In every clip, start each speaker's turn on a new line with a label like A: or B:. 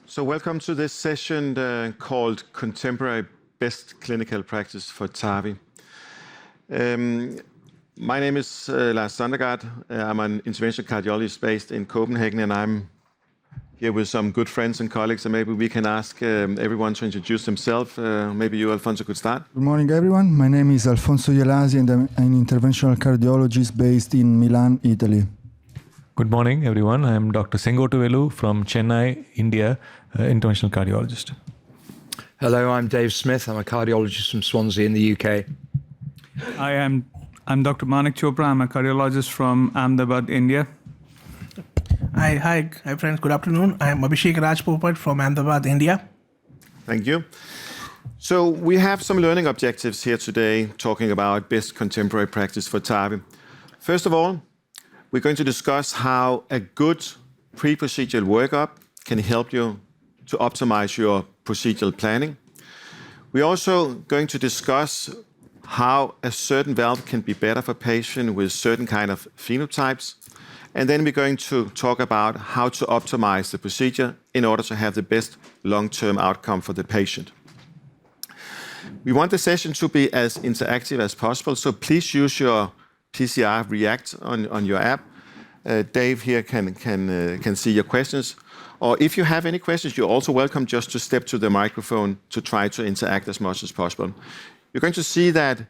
A: So welcome to this session called Contemporary Best Clinical Practice for TAVI. My name is Lars Sondergaard. I'm an interventional cardiologist based in Copenhagen, and I'm here with some good friends and colleagues, and maybe we can ask everyone to introduce themselves. Maybe you, Alfonso, could start.
B: Good morning, everyone. My name is Alfonso, and I'm an interventional cardiologist based in Milan, Italy.
C: Good morning, everyone. I'm Dr. Sengottuvelu from Chennai, India, interventional cardiologist.
D: Hello, I'm Dave Smith. I'm a cardiologist from Swansea in the UK.
E: I'm Dr. Manik Chopra. I'm a cardiologist from Ahmedabad, India.
F: Hi, friends. Good afternoon. I'm Abhishek Rajpopat from Ahmedabad, India.
A: Thank you. So we have some learning objectives here today, talking about best contemporary practice for TAVI. First of all, we're going to discuss how a good pre-procedural workup can help you to optimize your procedural planning. We're also going to discuss how a certain valve can be better for patients with certain kind of phenotypes. And then we're going to talk about how to optimize the procedure in order to have the best long-term outcome for the patient. We want the session to be as interactive as possible, so please use your PCR React on your app. Dave here can see your questions. Or if you have any questions, you're also welcome just to step to the microphone to try to interact as much as possible. You're going to see that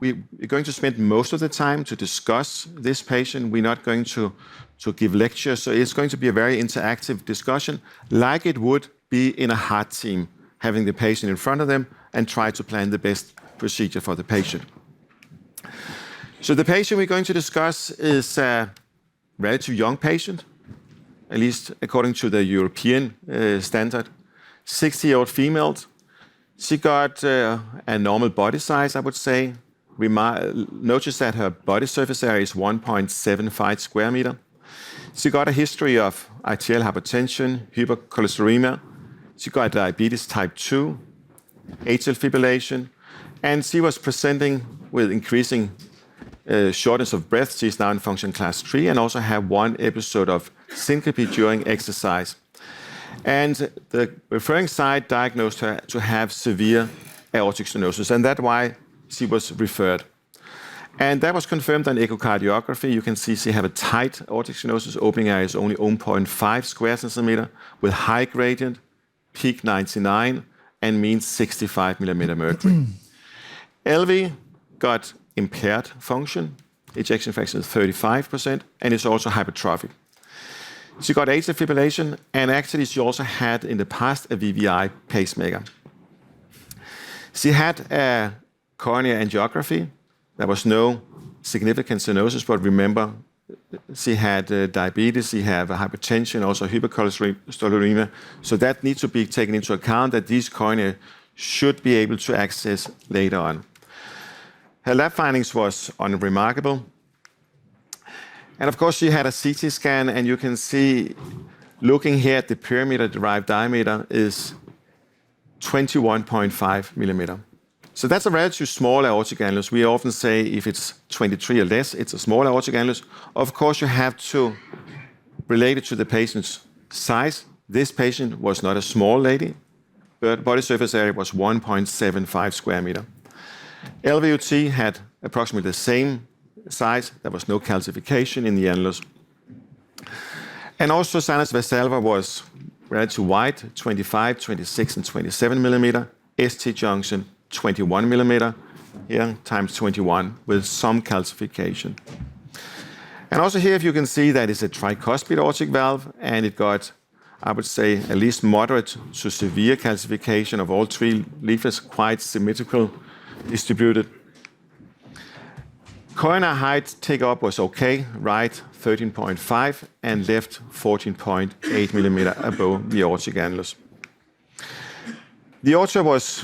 A: we're going to spend most of the time to discuss this patient. We're not going to give lectures, so it's going to be a very interactive discussion, like it would be in a heart team, having the patient in front of them and try to plan the best procedure for the patient. So the patient we're going to discuss is a relatively young patient, at least according to the European standard, 60-year-old female. She got a normal body size, I would say. Notice that her body surface area is 1.75 square meter. She got a history of arterial hypertension, hypercholesterolemia. She got diabetes type 2, atrial fibrillation, and she was presenting with increasing shortness of breath. She's now in function class 3 and also had one episode of syncope during exercise. And the referring site diagnosed her to have severe aortic stenosis, and that's why she was referred. And that was confirmed on echocardiography. You can see she have a tight aortic stenosis. Opening area is only 0.5 square centimeter with high gradient, peak 99, and mean 65 millimeter mercury. LV got impaired function. Ejection fraction is 35%, and it's also hypertrophic. She got atrial fibrillation, and actually she also had in the past a VVI pacemaker. She had a coronary angiography. There was no significant stenosis, but remember, she had diabetes, she had hypertension, also hypercholesterolemia. So that needs to be taken into account that these coronary should be able to access later on. Her lab findings was unremarkable. And of course, she had a CT scan, and you can see, looking here at the perimeter-derived diameter is 21.5 millimeter. So that's a relatively small aortic annulus. We often say if it's 23 or less, it's a small aortic annulus. Of course, you have to relate it to the patient's size. This patient was not a small lady, but body surface area was 1.75 square meter. LVUT had approximately the same size. There was no calcification in the annulus. And also sinus valsalva was relatively wide, 25, 26, and 27 millimeter. ST junction, 21 millimeter, here times 21, with some calcification. And also here, if you can see that it's a tricuspid aortic valve, and it got, I would say, at least moderate to severe calcification of all three leaflets, quite symmetrical distributed. Coronary height take-up was okay, right 13.5 and left 14.8 millimeter above the aortic annulus. The aorta was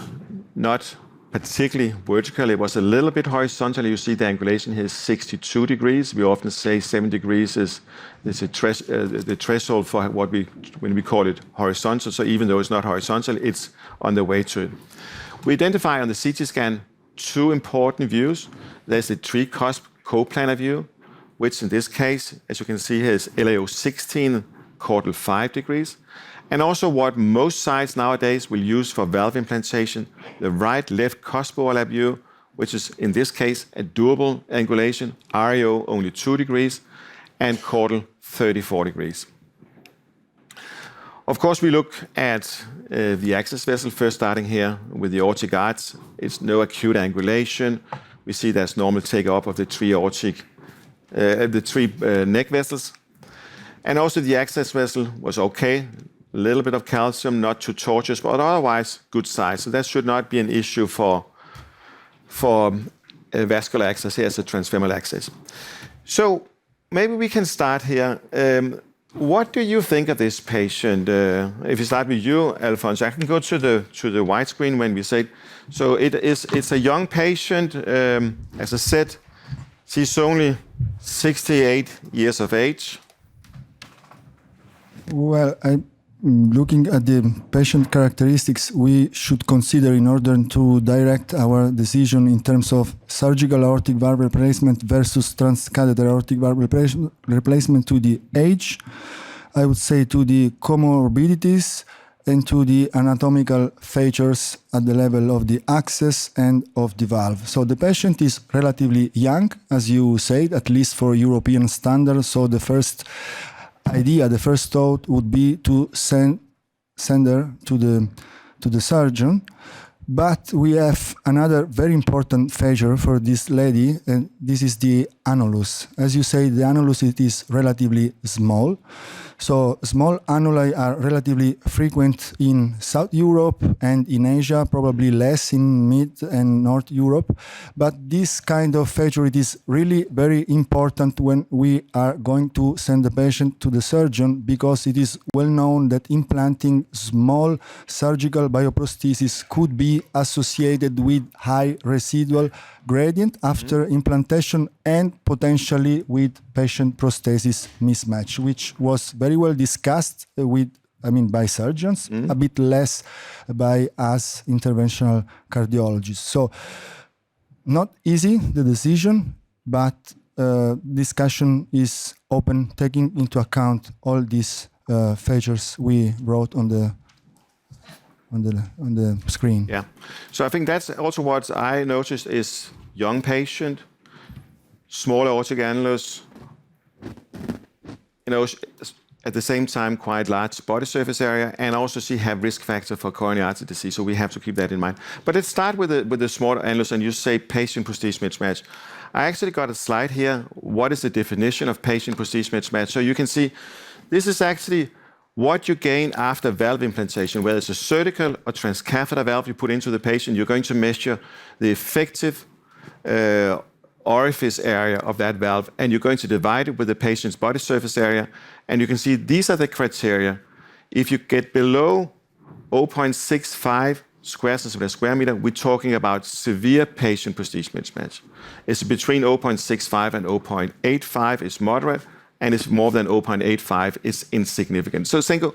A: not particularly vertical, it was a little bit horizontal. You see the angulation here is 62 degrees. We often say 7 degrees is the threshold for when we call it horizontal. So even though it's not horizontal, it's on the way to it. We identify on the CT scan two important views. There's the tricusp coplanar view, which in this case, as you can see here, is LAO16 caudal 5 degrees. And also what most sites nowadays will use for valve implantation, the right-left cusp overlap view, which is in this case a doable angulation, REO only 2 degrees, and caudal 34 degrees. Of course, we look at the access vessel, first starting here with the aortic arch. It's no acute angulation. We see there's normal take-up of the three neck vessels. And also the access vessel was okay. A little bit of calcium, not too tortuous, but otherwise good size. So that should not be an issue for vascular access here as a transfemoral access. So maybe we can start here. What do you think of this patient? If we start with you, Alfonso, I can go to the widescreen when we say. So it's a young patient. As I said, she's only 68 years of age.
B: Well, looking at the patient characteristics, we should consider in order to direct our decision in terms of surgical aortic valve replacement versus transcatheter aortic valve replacement to the age, I would say to the comorbidities and to the anatomical features at the level of the access and of the valve. So the patient is relatively young, as you said, at least for European standards. So the first idea, the first thought would be to send her to the surgeon. But we have another very important feature for this lady, and this is the annulus. As you say, the annulus, it is relatively small. So small annuli are relatively frequent in South Europe and in Asia, probably less in Mid and North Europe. But this kind of feature, it is really very important when we are going to send the patient to the surgeon, because it is well known that implanting small surgical bioprosthesis could be associated with high residual gradient after implantation and potentially with patient prosthesis mismatch, which was very well discussed by surgeons, a bit less by us interventional cardiologists. So not easy, the decision, but discussion is open, taking into account all these features we wrote on the screen.
A: Yeah. So I think that's also what I noticed is young patient, small aortic annulus, at the same time quite large body surface area, and also she have risk factor for coronary artery disease. So we have to keep that in mind. But let's start with the small annulus, and you say patient prosthesis mismatch. I actually got a slide here. What is the definition of patient prosthesis mismatch? So you can see this is actually what you gain after valve implantation, whether it's a surgical or transcatheter valve you put into the patient. You're going to measure the effective orifice area of that valve, and you're going to divide it with the patient's body surface area. And you can see these are the criteria. If you get below 0.65 square centimeter per square meter, we're talking about severe patient prosthesis mismatch. It's between 0.65 and 0.85 is moderate, and it's more than 0.85 is insignificant. So Sengo,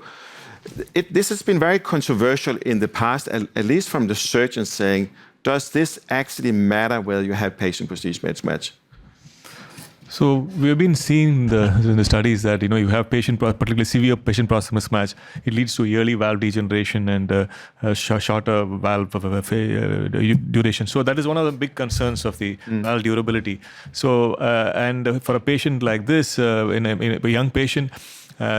A: this has been very controversial in the past, at least from the surgeons saying, does this actually matter whether you have patient prosthesis mismatch?
C: So we have been seeing in the studies that you have particularly severe patient prosthesis mismatch. It leads to yearly valve degeneration and shorter valve duration. So that is one of the big concerns of the valve durability. So and for a patient like this, in a young patient,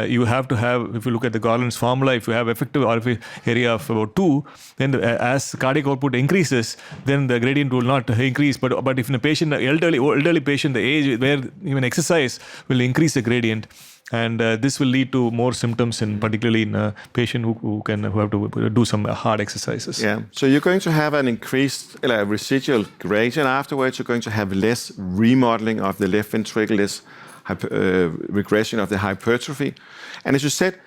C: you have to have, if you look at the Garland's formula, if you have effective orifice area of about 2, then as cardiac output increases, then the gradient will not increase. But if in a patient, elderly patient, the age where even exercise will increase the gradient, and this will lead to more symptoms, particularly in a patient who have to do some hard exercises.
A: Yeah. So you're going to have an increased residual gradient afterwards. You're going to have less remodeling of the left ventricle, less regression of the hypertrophy. And as you said,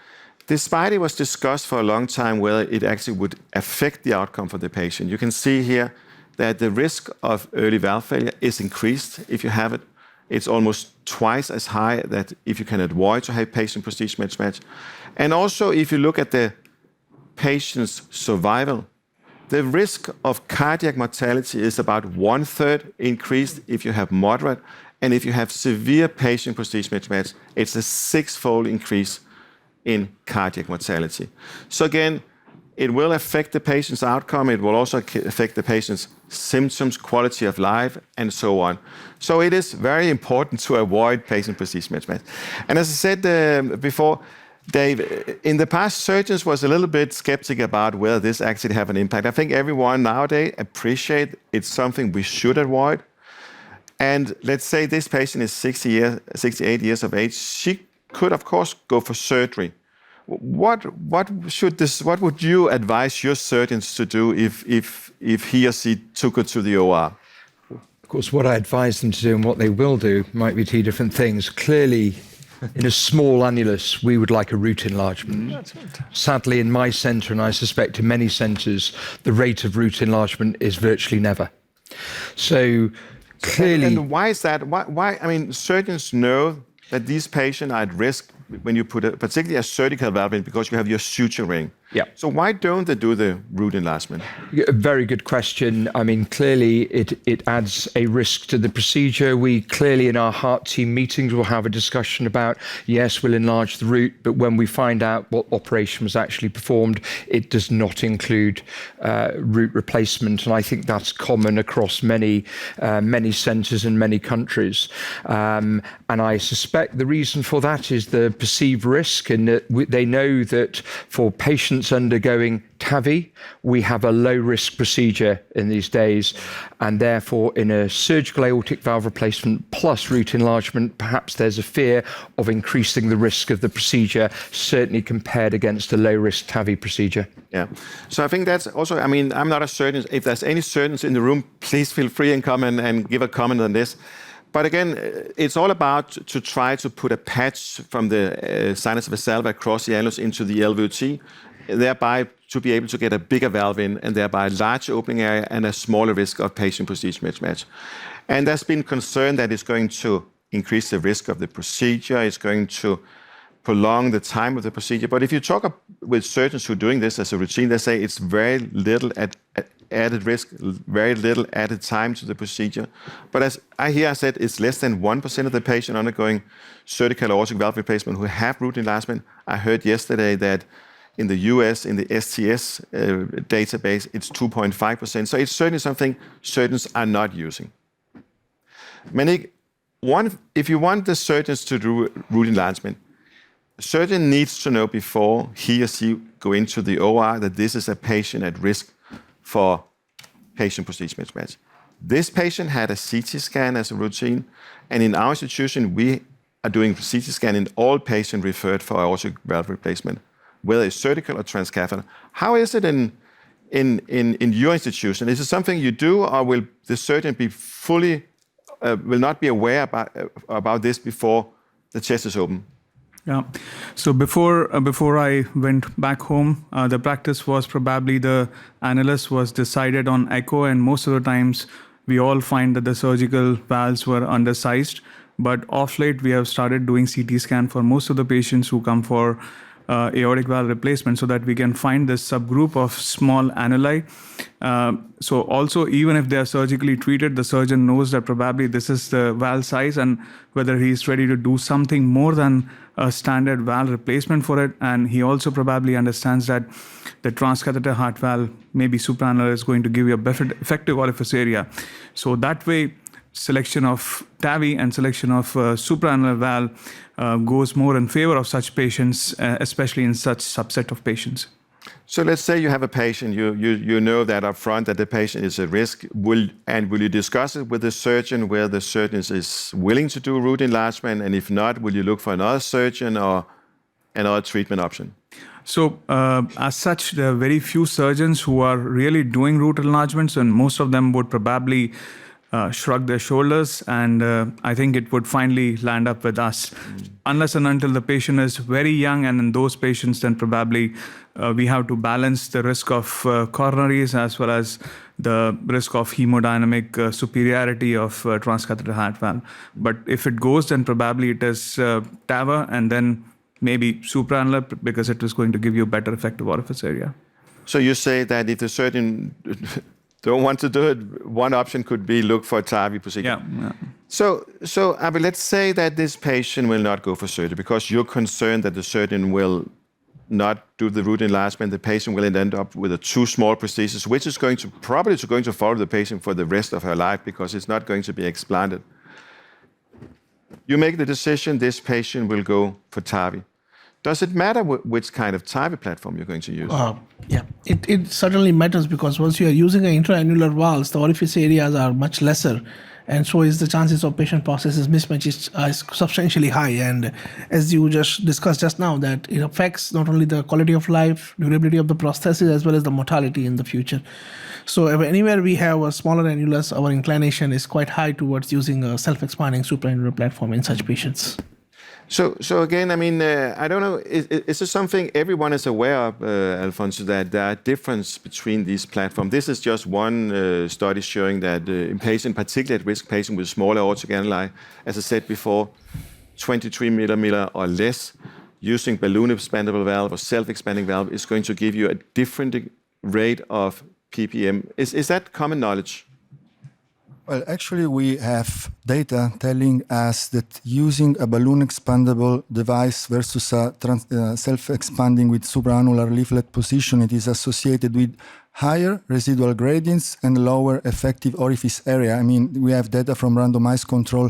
A: despite it was discussed for a long time whether it actually would affect the outcome for the patient, you can see here that the risk of early valve failure is increased if you have it. It's almost twice as high that if you can avoid to have patient prosthesis mismatch. And also, if you look at the patient's survival, the risk of cardiac mortality is about 1/3 increased if you have moderate. And if you have severe patient prosthesis mismatch, it's a 6-fold increase in cardiac mortality. So again, it will affect the patient's outcome. It will also affect the patient's symptoms, quality of life, and so on. So it is very important to avoid patient-procedure mismatch. And as I said before, Dave, in the past, surgeons was a little bit skeptic about whether this actually have an impact. I think everyone nowadays appreciate it's something we should avoid. And let's say this patient is 68 years of age. She could, of course, go for surgery. What would you advise your surgeons to do if he or she took it to the OR?
D: Of course, what I advise them to do and what they will do might be two different things. Clearly, in a small annulus, we would like a root enlargement. That's right. Sadly, in my centre, and I suspect in many centres, the rate of root enlargement is virtually never. So clearly...
A: And why is that? Why? I mean, surgeons know that these patients are at risk when you put particularly a surgical valve in because you have your suturing.
D: Yeah.
A: So why don't they do the root enlargement?
D: A very good question. I mean, clearly it adds a risk to the procedure. We clearly in our heart team meetings will have a discussion about, yes, we'll enlarge the root, but when we find out what operation was actually performed, it does not include root replacement. And I think that's common across many centres in many countries. And I suspect the reason for that is the perceived risk, and that they know that for patients undergoing TAVI, we have a low-risk procedure in these days, and therefore in a surgical aortic valve replacement plus root enlargement, perhaps there's a fear of increasing the risk of the procedure, certainly compared against a low-risk TAVI procedure.
A: Yeah. So I think that's also, I mean, I'm not a surgeon. If there's any surgeons in the room, please feel free and come and give a comment on this. But again, it's all about to try to put a patch from the sinus valve across the annulus into the LVOT, thereby to be able to get a bigger valve in and thereby a larger opening area and a smaller risk of patient-procedure mismatch. And there's been concern that it's going to increase the risk of the procedure, it's going to prolong the time of the procedure. But if you talk with surgeons who are doing this as a routine, they say it's very little added risk, very little added time to the procedure. But as I said, it's less than 1% of the patient undergoing surgical aortic valve replacement who have root enlargement. I heard yesterday that in the US, in the STS database, it's 2.5%. So it's certainly something surgeons are not using. Manik, if you want the surgeons to do root enlargement, the surgeon needs to know before he or she go into the OR that this is a patient at risk for patient-procedure mismatch. This patient had a CT scan as a routine, and in our institution, we are doing CT scan in all patients referred for aortic valve replacement, whether it's surgical or transcatheter. How is it in your institution? Is it something you do, or will the surgeon be will not be aware about this before the chest is open?
E: Yeah. So before I went back home, the practice was probably the annulus was decided on echo, and most of the times we all find that the surgical valves were undersized. But off late, we have started doing CT scan for most of the patients who come for aortic valve replacement, so that we can find this subgroup of small annuli. So also, even if they are surgically treated, the surgeon knows that probably this is the valve size and whether he's ready to do something more than a standard valve replacement for it. And he also probably understands that the transcatheter heart valve, maybe supraannular, is going to give you a better effective orifice area. So that way, selection of TAVI and selection of supraannular valve goes more in favor of such patients, especially in such subset of patients.
A: So let's say you have a patient, you know that up front that the patient is at risk. Will you discuss it with the surgeon where the surgeon is willing to do root enlargement? And if not, will you look for another surgeon or another treatment option?
E: So as such, there are very few surgeons who are really doing root enlargements, and most of them would probably shrug their shoulders, and I think it would finally land up with us. Unless and until the patient is very young, and in those patients, then probably we have to balance the risk of coronaries as well as the risk of hemodynamic superiority of transcatheter heart valve. But if it goes, then probably it is TAVA and then maybe supraannular, because it is going to give you a better effective orifice area.
A: So you say that if the surgeon don't want to do it, one option could be look for a TAVI procedure.
E: Yeah.
A: So Abhi, let's say that this patient will not go for surgery because you're concerned that the surgeon will not do the root enlargement. The patient will end up with a too small prosthesis, which is going to follow the patient for the rest of her life because it's not going to be explanted. You make the decision this patient will go for TAVI. Does it matter which kind of TAVI platform you're going to use?
F: Yeah, it certainly matters because once you are using an intraannular valves, the orifice areas are much lesser, and so is the chances of patient prosthesis mismatch is substantially high. And as you just discussed just now, that it affects not only the quality of life, durability of the prosthesis, as well as the mortality in the future. So if anywhere we have a smaller annulus, our inclination is quite high towards using a self-expanding supraannular platform in such patients.
A: So again, I mean, I don't know, is this something everyone is aware of, Alfonso, that there are differences between these platforms? This is just one study showing that in patient, particularly at-risk patient with smaller aortic annuli, as I said before, 23 millimeter or less, using balloon expandable valve or self-expanding valve is going to give you a different rate of ppm. Is that common knowledge?
B: Well, actually, we have data telling us that using a balloon expandable device versus a self-expanding with supraannular leaflet position, it is associated with higher residual gradients and lower effective orifice area. I mean, we have data from randomized control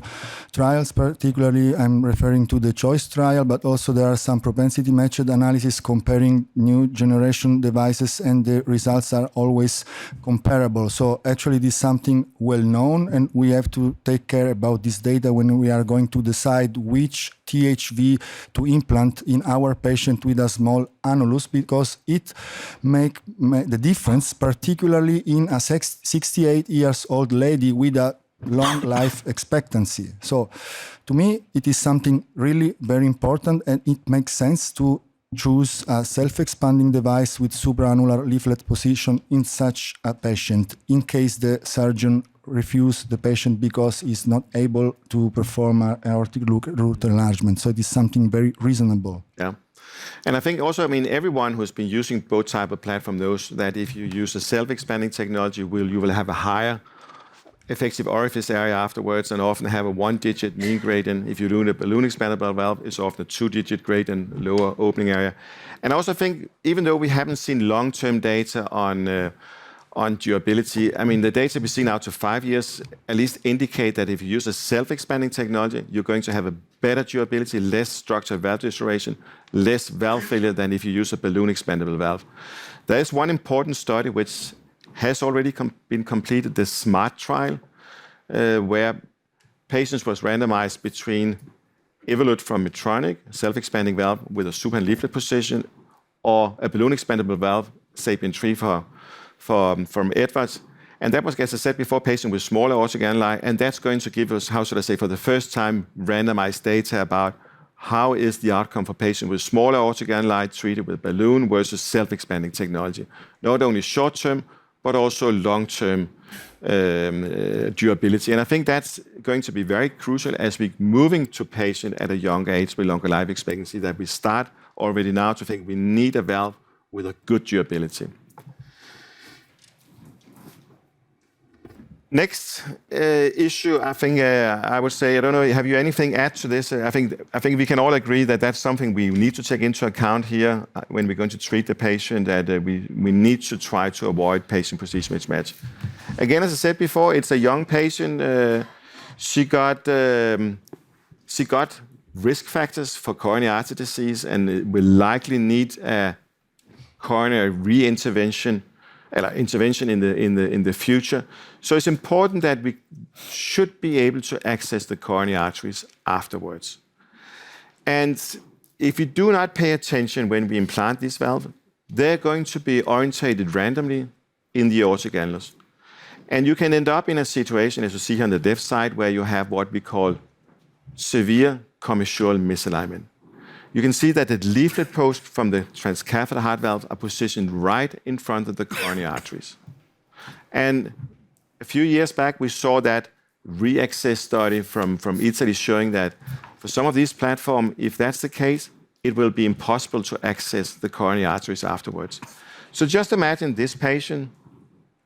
B: trials, particularly I'm referring to the CHOICE trial, but also there are some propensity matched analysis comparing new generation devices, and the results are always comparable. So actually this is something well known, and we have to take care about this data when we are going to decide which THV to implant in our patient with a small annulus, because it make the difference, particularly in a 68 years old lady with a long life expectancy. So to me, it is something really very important, and it makes sense to choose a self-expanding device with supraannular leaflet position in such a patient, in case the surgeon refuse the patient because he's not able to perform an aortic root enlargement. So it is something very reasonable.
A: Yeah. And I think also, I mean, everyone who's been using both type of platform knows that if you use a self-expanding technology, you will have a higher effective orifice area afterwards, and often have a one-digit mean gradient. If you do a balloon expandable valve, it's often a two-digit gradient, lower opening area. And I also think, even though we haven't seen long-term data on durability, I mean, the data we've seen out to 5 years at least indicate that if you use a self-expanding technology, you're going to have a better durability, less structural valve deterioration, less valve failure than if you use a balloon expandable valve. There is one important study which has already been completed, the SMART trial, where patients was randomized between Evolut from Medtronic, self-expanding valve with a supine leaflet position, or a balloon expandable valve, SAPIEN 3 from Edwards. And that was, as I said before, patient with smaller aortic annuli, and that's going to give us, how should I say, for the first time, randomized data about how is the outcome for patient with smaller aortic annuli treated with balloon versus self-expanding technology. Not only short-term, but also long-term durability. And I think that's going to be very crucial as we're moving to patient at a younger age with longer life expectancy, that we start already now to think we need a valve with a good durability. Next issue, I think I would say, I don't know, have you anything to add to this? I think we can all agree that that's something we need to take into account here when we're going to treat the patient, that we need to try to avoid patient prosthesis mismatch. Again, as I said before, it's a young patient. She got risk factors for coronary artery disease and will likely need a coronary re-intervention intervention in the future. So it's important that we should be able to access the coronary arteries afterwards. And if we do not pay attention when we implant this valve, they're going to be orientated randomly in the aortic annulus. And you can end up in a situation, as you see here on the left side, where you have what we call severe commissural misalignment. You can see that the leaflet post from the transcatheter heart valve are positioned right in front of the coronary arteries. And a few years back, we saw that re-access study from Italy showing that for some of these platforms, if that's the case, it will be impossible to access the coronary arteries afterwards. So just imagine this patient,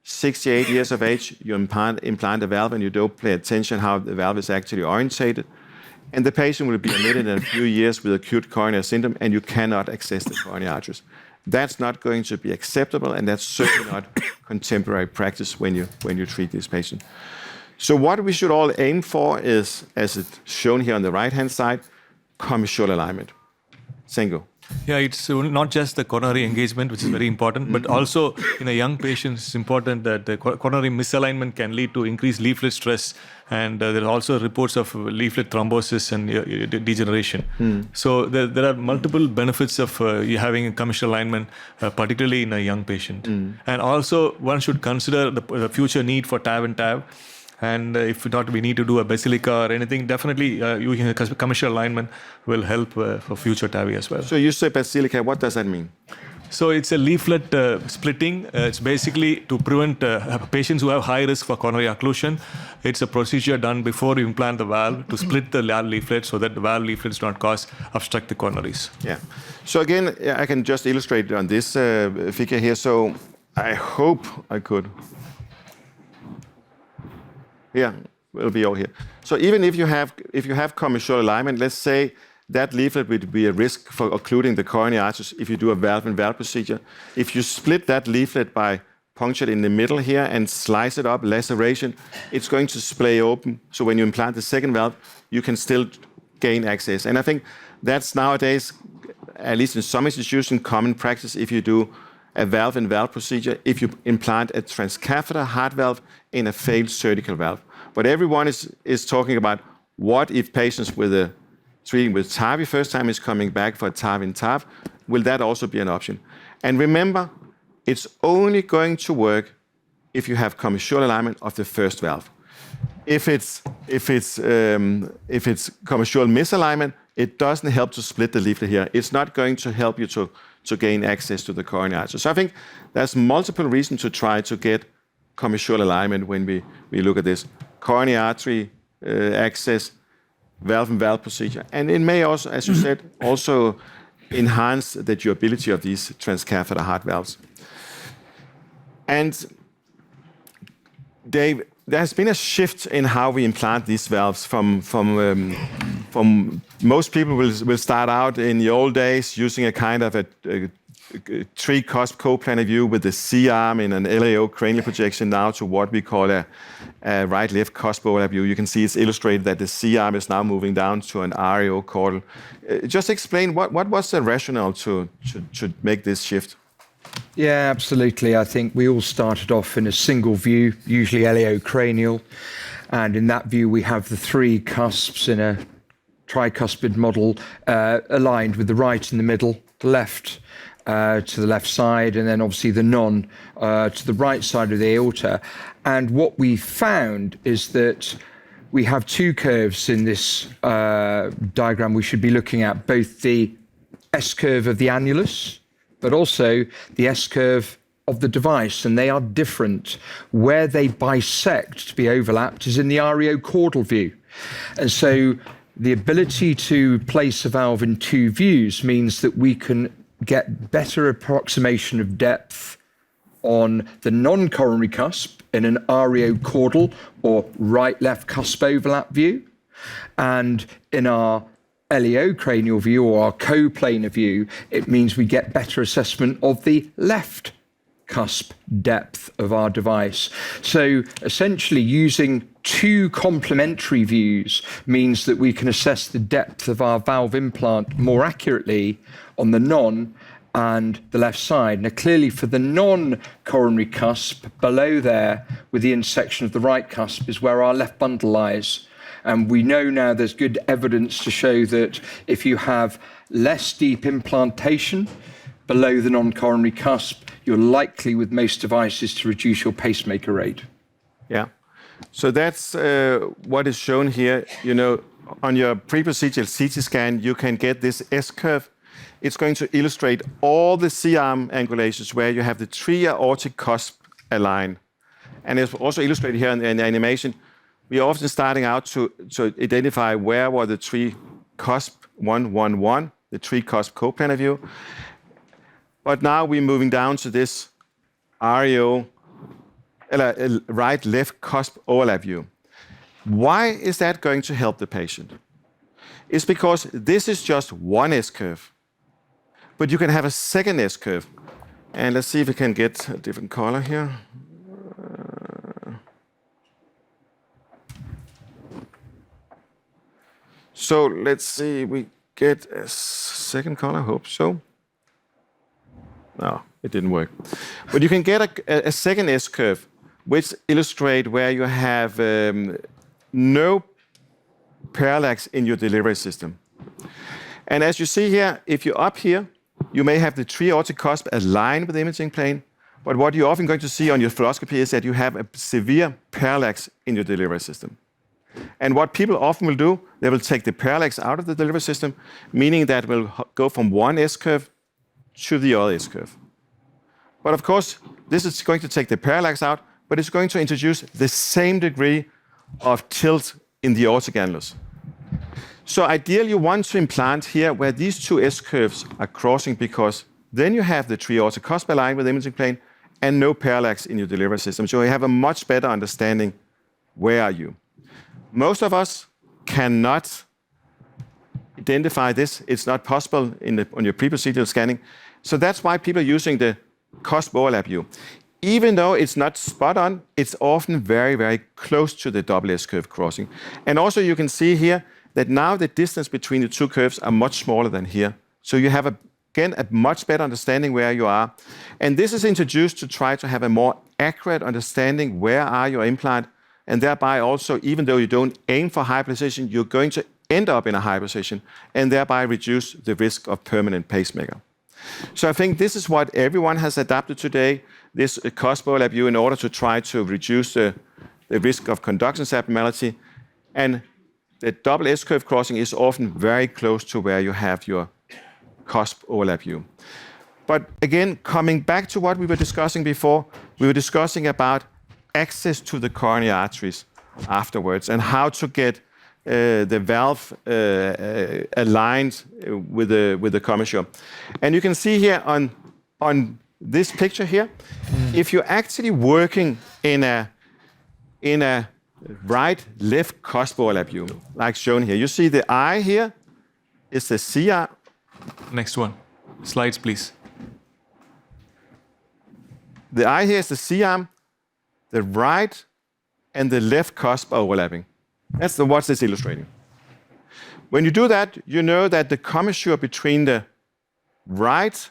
A: 68 years of age, you implant a valve and you don't pay attention how the valve is actually orientated. And the patient will be admitted in a few years with acute coronary syndrome, and you cannot access the coronary arteries. That's not going to be acceptable, and that's certainly not contemporary practice when you treat this patient. So what we should all aim for is, as it's shown here on the right-hand side, commissural alignment. Sengo.
C: Yeah, it's not just the coronary engagement, which is very important, but also in a young patient, it's important that the coronary misalignment can lead to increased leaflet stress, and there are also reports of leaflet thrombosis and degeneration. So there are multiple benefits of having a commissural alignment, particularly in a young patient. And also, one should consider the future need for TAV and TAV. And if not, we need to do a basilica or anything, definitely using a commissural alignment will help for future TAVI as well.
A: So you say basilica, what does that mean?
C: So it's a leaflet splitting. It's basically to prevent patients who have high risk for coronary occlusion. It's a procedure done before you implant the valve to split the valve leaflet so that the valve leaflets do not obstruct the coronaries.
A: Yeah. So again, I can just illustrate on this figure here. So I hope I could. Yeah, it'll be all here. So even if you have commissural alignment, let's say that leaflet would be a risk for occluding the coronary arteries if you do a valve-in-valve procedure. If you split that leaflet by puncture it in the middle here and slice it up, laceration, it's going to splay open. So when you implant the second valve, you can still gain access. And I think that's nowadays, at least in some institutions, common practice if you do a valve-in-valve procedure, if you implant a transcatheter heart valve in a failed surgical valve. But everyone is talking about what if patients treating with TAVI first time is coming back for a TAV-in-TAV, will that also be an option? And remember, it's only going to work if you have commissural alignment of the first valve. If it's commissural misalignment, it doesn't help to split the leaflet here. It's not going to help you to gain access to the coronary artery. So I think there's multiple reasons to try to get commissural alignment when we look at this. Coronary artery access, valve-in-valve procedure. And it may also, as you said, also enhance the durability of these transcatheter heart valves. And Dave, there has been a shift in how we implant these valves from most people will start out in the old days using a kind of a three-cusp coplanar view with the C-arm in an LAO cranial projection now to what we call a right-left cusp-overlap view. You can see it's illustrated that the C-arm is now moving down to an RAO caudal. Just explain what was the rationale to make this shift?
D: Yeah, absolutely. I think we all started off in a single view, usually LAO cranial. And in that view, we have the three cusps in a tricuspid model aligned with the right in the middle, the left to the left side, and then obviously the non to the right side of the aorta. And what we found is that we have two curves in this diagram we should be looking at, both the S-curve of the annulus, but also the S-curve of the device, and they are different. Where they bisect to be overlapped is in the REO-caudal view. And so the ability to place a valve in two views means that we can get better approximation of depth on the non-coronary cusp in an REO-caudal or right-left cusp overlap view, and in our LEO cranial view or our coplanar view, it means we get better assessment of the left cusp depth of our device. So essentially using two complementary views means that we can assess the depth of our valve implant more accurately on the non and the left side. Now clearly for the non-coronary cusp, below there with the intersection of the right cusp is where our left bundle lies. And we know now there's good evidence to show that if you have less deep implantation below the non-coronary cusp, you're likely with most devices to reduce your pacemaker rate.
A: Yeah. So that's what is shown here. You know, on your pre-procedural CT scan, you can get this S-curve. It's going to illustrate all the C-arm angulations where you have the three aortic cusp aligned. And it's also illustrated here in the animation. We are often starting out to identify where were the three cusp 1, 1, 1, the three cusp coplanar view. But now we're moving down to this REO right-left cusp overlap view. Why is that going to help the patient? It's because this is just one S-curve, but you can have a second S-curve. And let's see if we can get a different color here. So let's see, we get a second color, hope so. No, it didn't work. But you can get a second S-curve, which illustrate where you have no parallax in your delivery system. And as you see here, if you're up here, you may have the three aortic cusp aligned with the imaging plane, but what you're often going to see on your fluoroscopy is that you have a severe parallax in your delivery system. And what people often will do, they will take the parallax out of the delivery system, meaning that will go from one S-curve to the other S-curve. But of course, this is going to take the parallax out, but it's going to introduce the same degree of tilt in the aortic annulus. So ideally, you want to implant here where these two S-curves are crossing, because then you have the three aortic cusp aligned with the imaging plane and no parallax in your delivery system. So you have a much better understanding where are you. Most of us cannot identify this. It's not possible on your pre-procedural scanning. So that's why people are using the cusp overlap view. Even though it's not spot on, it's often very, very close to the double S-curve crossing. And also you can see here that now the distance between the two curves are much smaller than here. So you have, again, a much better understanding where you are. And this is introduced to try to have a more accurate understanding where are your implant, and thereby also, even though you don't aim for high precision, you're going to end up in a high position and thereby reduce the risk of permanent pacemaker. So I think this is what everyone has adapted today, this cusp overlap view, in order to try to reduce the risk of conduction abnormality. And the double S-curve crossing is often very close to where you have your cusp overlap view. But again, coming back to what we were discussing before, we were discussing about access to the coronary arteries afterwards and how to get the valve aligned with the commissure. And you can see here on this picture here, if you're actually working in a right-left cusp overlap view, like shown here, you see the eye here is the C-arm.
C: Next one. Slides, please.
A: The eye here is the C-arm. The right and the left cusp are overlapping. That's what this is illustrating. When you do that, you know that the commissure between the right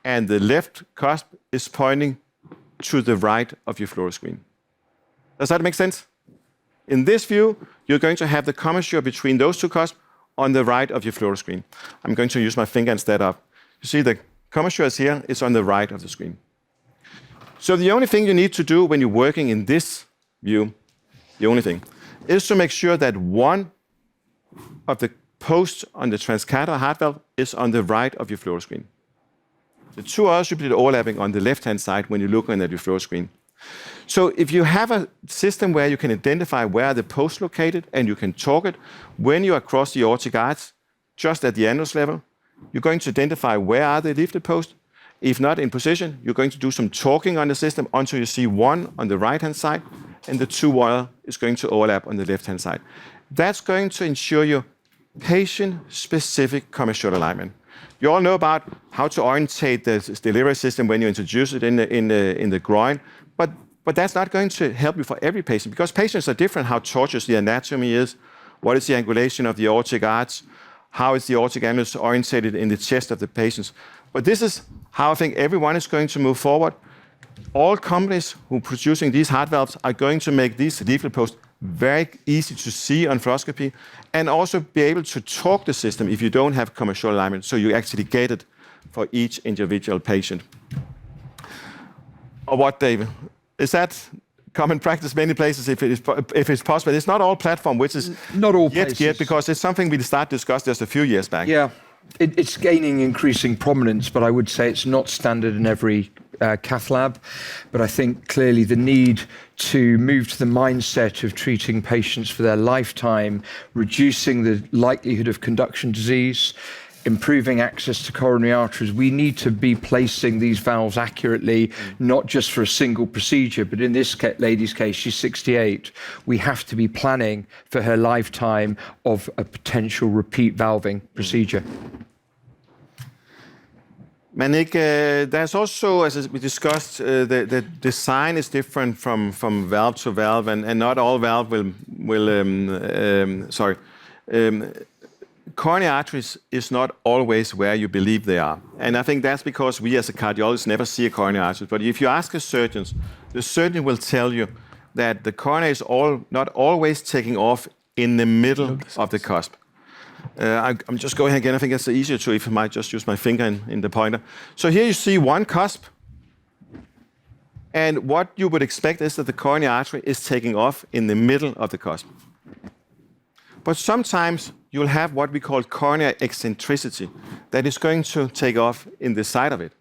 A: and the left cusp is pointing to the right of your fluoroscreen. Does that make sense? In this view, you're going to have the commissure between those two cusps on the right of your fluoroscreen. I'm going to use my finger instead of. You see the commissure is here, it's on the right of the screen. So the only thing you need to do when you're working in this view, the only thing, is to make sure that one of the posts on the transcatheter heart valve is on the right of your fluoroscreen. The two others should be overlapping on the left-hand side when you're looking at your fluoroscreen. So if you have a system where you can identify where the post is located and you can torque it, when you are across the aortic arch, just at the annulus level, you're going to identify where are the leaflet posts. If not in position, you're going to do some torquing on the system until you see one on the right-hand side and the two other is going to overlap on the left-hand side. That's going to ensure you patient-specific commissural alignment. You all know about how to orientate the delivery system when you introduce it in the groin, but that's not going to help you for every patient, because patients are different, how tortuous the anatomy is, what is the angulation of the aortic arch, how is the aortic annulus orientated in the chest of the patients. But this is how I think everyone is going to move forward. All companies who are producing these heart valves are going to make these leaflet posts very easy to see on fluoroscopy and also be able to torque the system if you don't have commissural alignment, so you actually get it for each individual patient. Or what, David? Is that common practice many places if it's possible? It's not all platform, which is
D: not all places.
A: Yet, because it's something we started to discuss just a few years back.
D: Yeah, it's gaining increasing prominence, but I would say it's not standard in every cath lab. But I think clearly the need to move to the mindset of treating patients for their lifetime, reducing the likelihood of conduction disease, improving access to coronary arteries, we need to be placing these valves accurately, not just for a single procedure, but in this lady's case, she's 68. We have to be planning for her lifetime of a potential repeat valving procedure.
A: Manik, there's also, as we discussed, the design is different from valve to valve, and not all valve coronary arteries is not always where you believe they are. And I think that's because we as a cardiologist never see a coronary artery. But if you ask a surgeon, the surgeon will tell you that the coronary is not always taking off in the middle of the cusp. I'm just going again. I think it's easier to if I might just use my finger in the pointer. So here you see one cusp. And what you would expect is that the coronary artery is taking off in the middle of the cusp. But sometimes you'll have what we call coronary eccentricity that is going to take off in the side of it.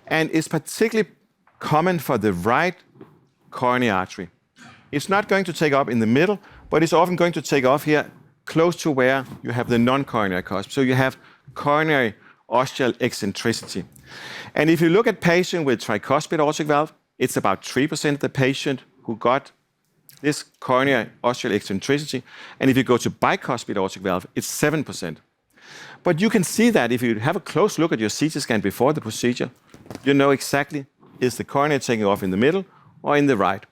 A: And it's particularly common for the right coronary artery. It's not going to take off in the middle, but it's often going to take off here close to where you have the non-coronary cusp. So you have coronary ostial eccentricity. And if you look at patients with tricuspid aortic valve, it's about 3% of the patient who got this coronary ostial eccentricity. And if you go to bicuspid aortic valve, it's 7%. But you can see that if you have a close look at your CT scan before the procedure, you know exactly is the coronary taking off in the middle or in the right.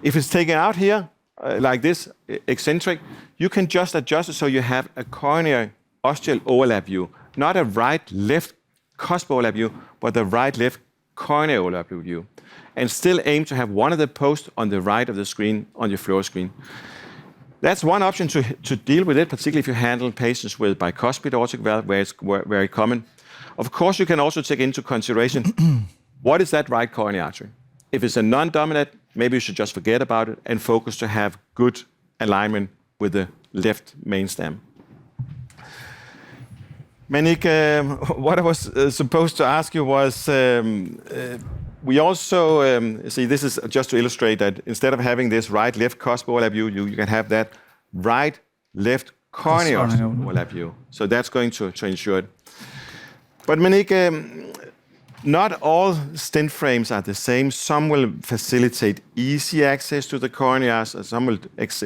A: If it's taken out here, like this, eccentric, you can just adjust it so you have a coronary ostial overlap view, not a right-left cusp overlap view, but the right-left coronary overlap view, and still aim to have one of the posts on the right of the screen on your fluoro screen. That's one option to deal with it, particularly if you handle patients with bicuspid aortic valve, where it's very common. Of course, you can also take into consideration what is that right coronary artery. If it's a non-dominant, maybe you should just forget about it and focus to have good alignment with the left main stem. Manik, what I was supposed to ask you was, we also, see, this is just to illustrate that instead of having this right-left cusp overlap view, you can have that right-left coronary overlap view. So that's going to ensure it. But Manik, not all stent frames are the same. Some will facilitate easy access to the coronaries, some will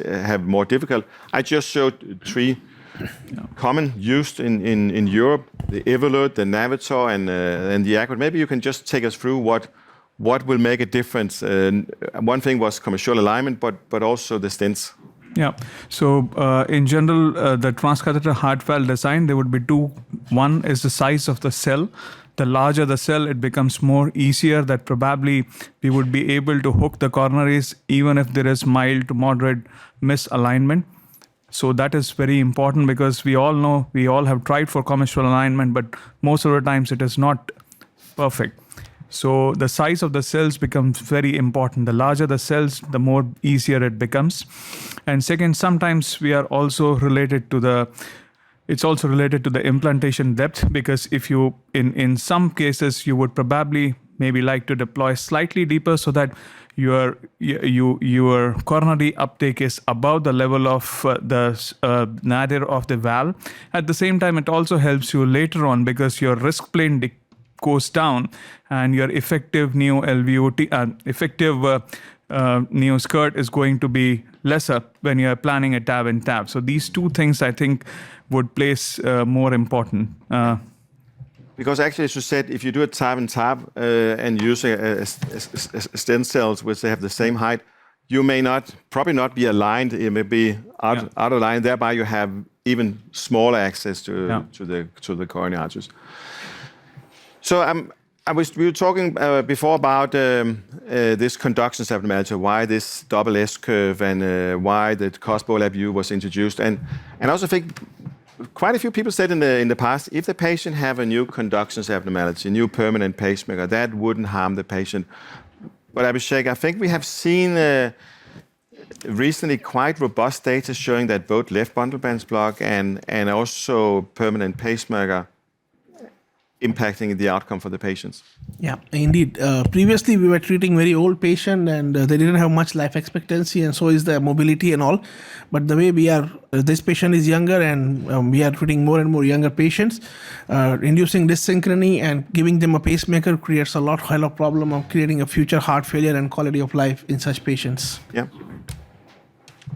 A: have more difficult. I just showed three common used in Europe, the Evolut, the Navitor, and the Aquat. Maybe you can just take us through what will make a difference. One thing was commercial alignment, but also the stents.
E: Yeah. So in general, the transcatheter heart valve design, there would be two. One is the size of the cell. The larger the cell, it becomes more easier that probably we would be able to hook the coronaries even if there is mild to moderate misalignment. So that is very important because we all know, we all have tried for commercial alignment, but most of the times it is not perfect. So the size of the cells becomes very important. The larger the cells, the more easier it becomes. And second, sometimes we are also related to the implantation depth, because if you, in some cases, you would probably maybe like to deploy slightly deeper so that your coronary uptake is above the level of the nadir of the valve. At the same time, it also helps you later on because your risk plane goes down and your effective neo skirt is going to be lesser when you are planning a TAV and TAV. So these two things, I think, would place more important.
A: Because actually, as you said, if you do a TAV and TAV and use a stem cells which they have the same height, you may probably not be aligned. It may be out of line. Thereby, you have even smaller access to the coronary arteries. So we were talking before about this conduction abnormality, why this double S curve, and why the cusp overlap view was introduced. And I also think quite a few people said in the past, if the patient have a new conduction abnormality, a new permanent pacemaker, that wouldn't harm the patient. But Abhishek, I think we have seen recently quite robust data showing that both left bundle branch block and also permanent pacemaker impacting the outcome for the patients.
F: Yeah, indeed. Previously, we were treating very old patient, and they didn't have much life expectancy, and so is the mobility and all. But the way we are, this patient is younger, and we are treating more and more younger patients. Inducing dyssynchrony and giving them a pacemaker creates a lot of problem of creating a future heart failure and quality of life in such patients.
A: Yeah.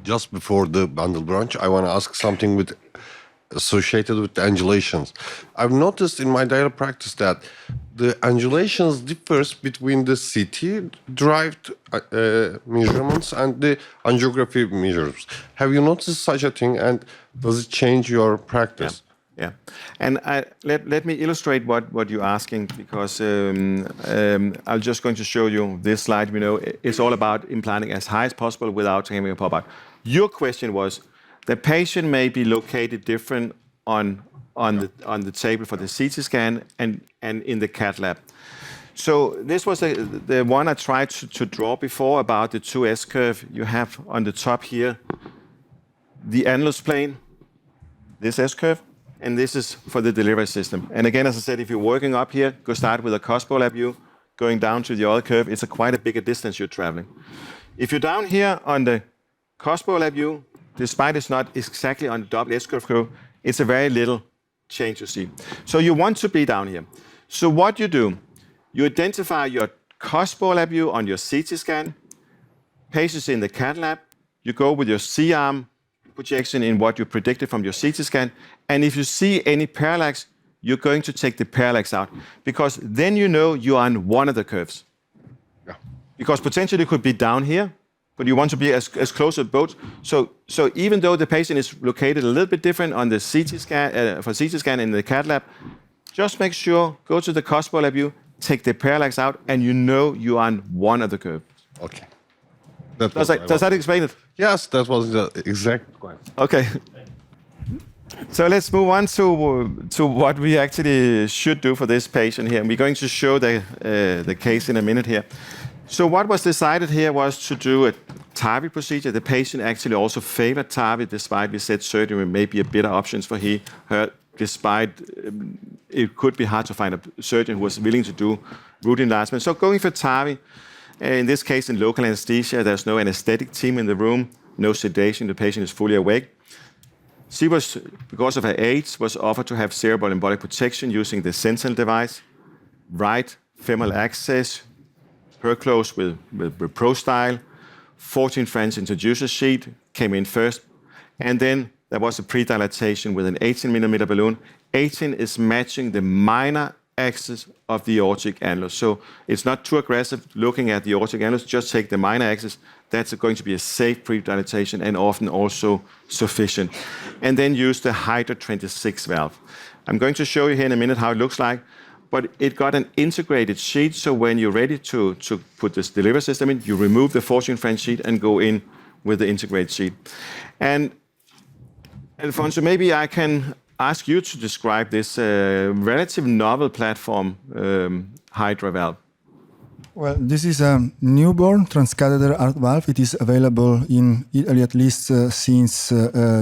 G: Just before the bundle branch, I want to ask something associated with the angulations. I've noticed in my daily practice that the angulations differs between the CT-derived measurements and the angiography measures. Have you noticed such a thing, and does it change your practice?
A: Yeah. And let me illustrate what you're asking, because I'm just going to show you this slide. It's all about implanting as high as possible without having a pop-out. Your question was, the patient may be located different on the table for the CT scan and in the cath lab. So this was the one I tried to draw before about the 2S curve. You have on the top here the annulus plane, this S curve, and this is for the delivery system. And again, as I said, if you're working up here, go start with a cospo lab view, going down to the other curve. It's quite a bigger distance you're traveling. If you're down here on the cospo lab view, despite it's not exactly on the double S-curve, it's a very little change you see. So you want to be down here. So what you do, you identify your cospo lab view on your CT scan, patients in the cath lab, you go with your C-arm projection in what you predicted from your CT scan, and if you see any parallax, you're going to take the parallax out, because then you know you are on one of the curves.
G: Yeah.
A: Because potentially it could be down here, but you want to be as close as both. So even though the patient is located a little bit different on the CT scan, for CT scan in the cath lab, just make sure, go to the cospo lab view, take the parallax out, and you know you are on one of the curves.
G: Okay.
A: Does that explain it?
G: Yes, that was the exact question.
A: Okay. So let's move on to what we actually should do for this patient here. And we're going to show the case in a minute here. So what was decided here was to do a TAVI procedure. The patient actually also favored TAVI, despite we said surgery may be a better options for her, despite it could be hard to find a surgeon who was willing to do root enlargement. So going for TAVI, in this case in local anesthesia, there's no anesthetic team in the room, no sedation, the patient is fully awake. She was, because of her age, was offered to have cerebral embolic protection using the Sentinel device, right femoral access, perclose with ProStyle, 14 French introducer sheet came in first, and then there was a pre-dilatation with an 18mm balloon. 18 is matching the minor axis of the aortic annulus. So it's not too aggressive looking at the aortic annulus, just take the minor axis. That's going to be a safe pre-dilatation and often also sufficient. And then use the Hydra 26 valve. I'm going to show you here in a minute how it looks like, but it got an integrated sheet, so when you're ready to put this delivery system in, you remove the 14 French sheet and go in with the integrated sheet. And Alfonso, maybe I can ask you to describe this relative novel platform, Hydra valve.
B: Well, this is a newborn transcatheter heart valve. It is available in Italy at least since